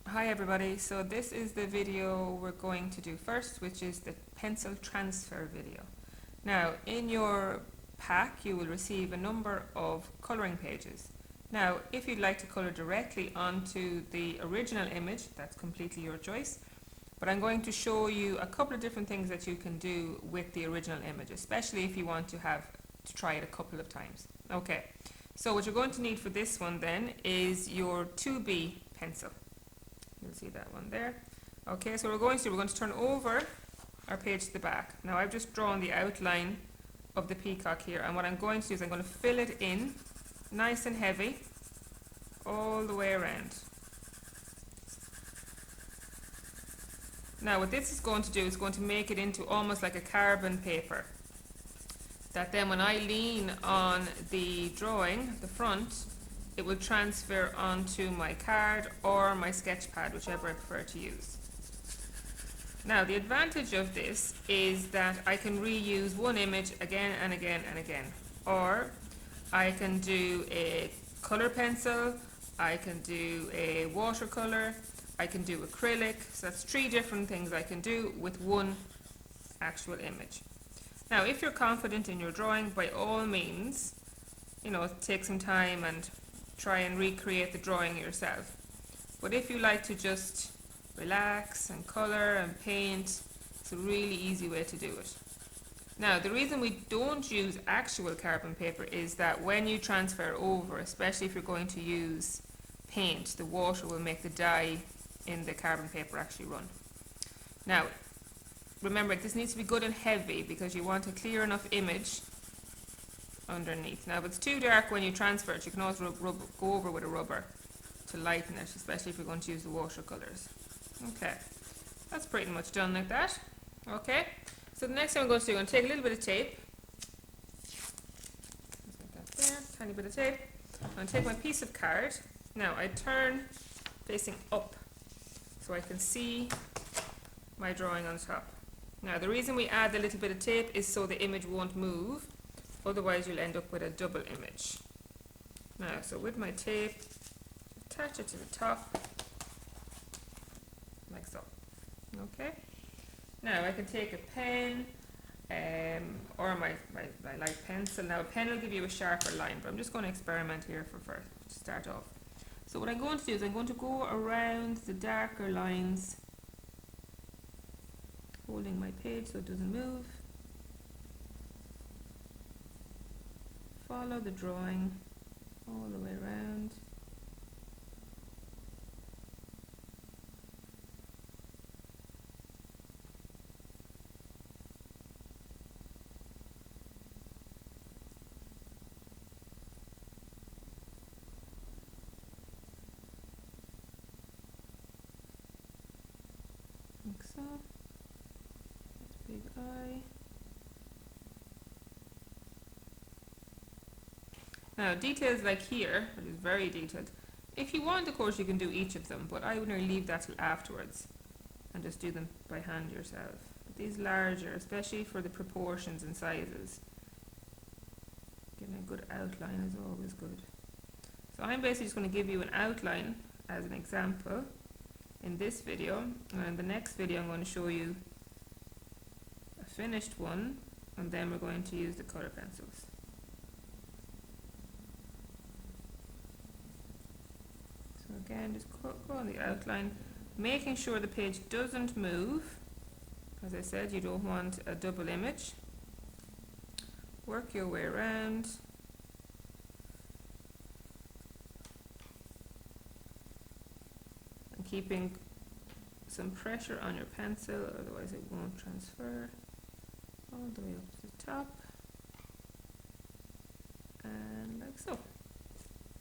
Hi everybody, so this is the video we're going to do first, which is the pencil transfer video. Now in your pack you will receive a number of colouring pages. Now if you'd like to colour directly onto the original image, that's completely your choice, but I'm going to show you a couple of different things that you can do with the original image, especially if you want to try it a couple of times. Okay, so what you're going to need for this one then is your 2B pencil. You'll see that one there. Okay, so we're going to turn over our page to the back. Now I've just drawn the outline of the peacock here, and what I'm going to do is I'm going to fill it in nice and heavy all the way around. Now what this is going to do is going to make it into almost like a carbon paper, that then when I lean on the drawing, the front, it will transfer onto my card or my sketch pad, whichever I prefer to use. Now the advantage of this is that I can reuse one image again and again and again, or I can do a colour pencil, I can do a watercolour, I can do acrylic, so that's 3 different things I can do with one actual image. Now if you're confident in your drawing, by all means, take some time and try and recreate the drawing yourself. But if you like to just relax and colour and paint, it's a really easy way to do it. Now the reason we don't use actual carbon paper is that when you transfer over, especially if you're going to use paint, the water will make the dye in the carbon paper actually run. Now remember, this needs to be good and heavy because you want a clear enough image underneath. Now if it's too dark when you transfer it, you can always go over with a rubber to lighten it, especially if you're going to use the watercolours. Okay, that's pretty much done like that. Okay, so the next thing I'm going to do, I'm going to take a little bit of tape. Just like that there, tiny bit of tape. I'm going to take my piece of card. Now I turn facing up so I can see my drawing on top. Now the reason we add a little bit of tape is so the image won't move, otherwise you'll end up with a double image. Now, so with my tape, attach it to the top, like so. Okay. Now I can take a pen, or my light pencil. Now a pen will give you a sharper line, but I'm just going to experiment here to start off. So what I'm going to do is I'm going to go around the darker lines, holding my page so it doesn't move. Follow the drawing all the way around. Like so. Big eye. Now details like here, which is very detailed, if you want of course you can do each of them, but I would nearly leave that till afterwards and just do them by hand yourself. But these larger, especially for the proportions and sizes, getting a good outline is always good. So I'm basically just going to give you an outline as an example in this video, and in the next video I'm going to show you a finished one, and then we're going to use the colour pencils. So again, just go on the outline, making sure the page doesn't move. As I said, you don't want a double image. Work your way around. And keeping some pressure on your pencil, otherwise it won't transfer. All the way up to the top. And like so.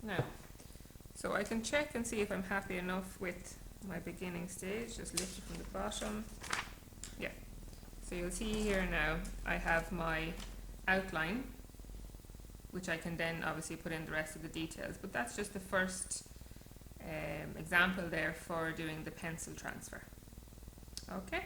Now, so I can check and see if I'm happy enough with my beginning stage. Just lift it from the bottom. Yeah. So you'll see here now I have my outline, which I can then obviously put in the rest of the details. But that's just the first example there for doing the pencil transfer. Okay.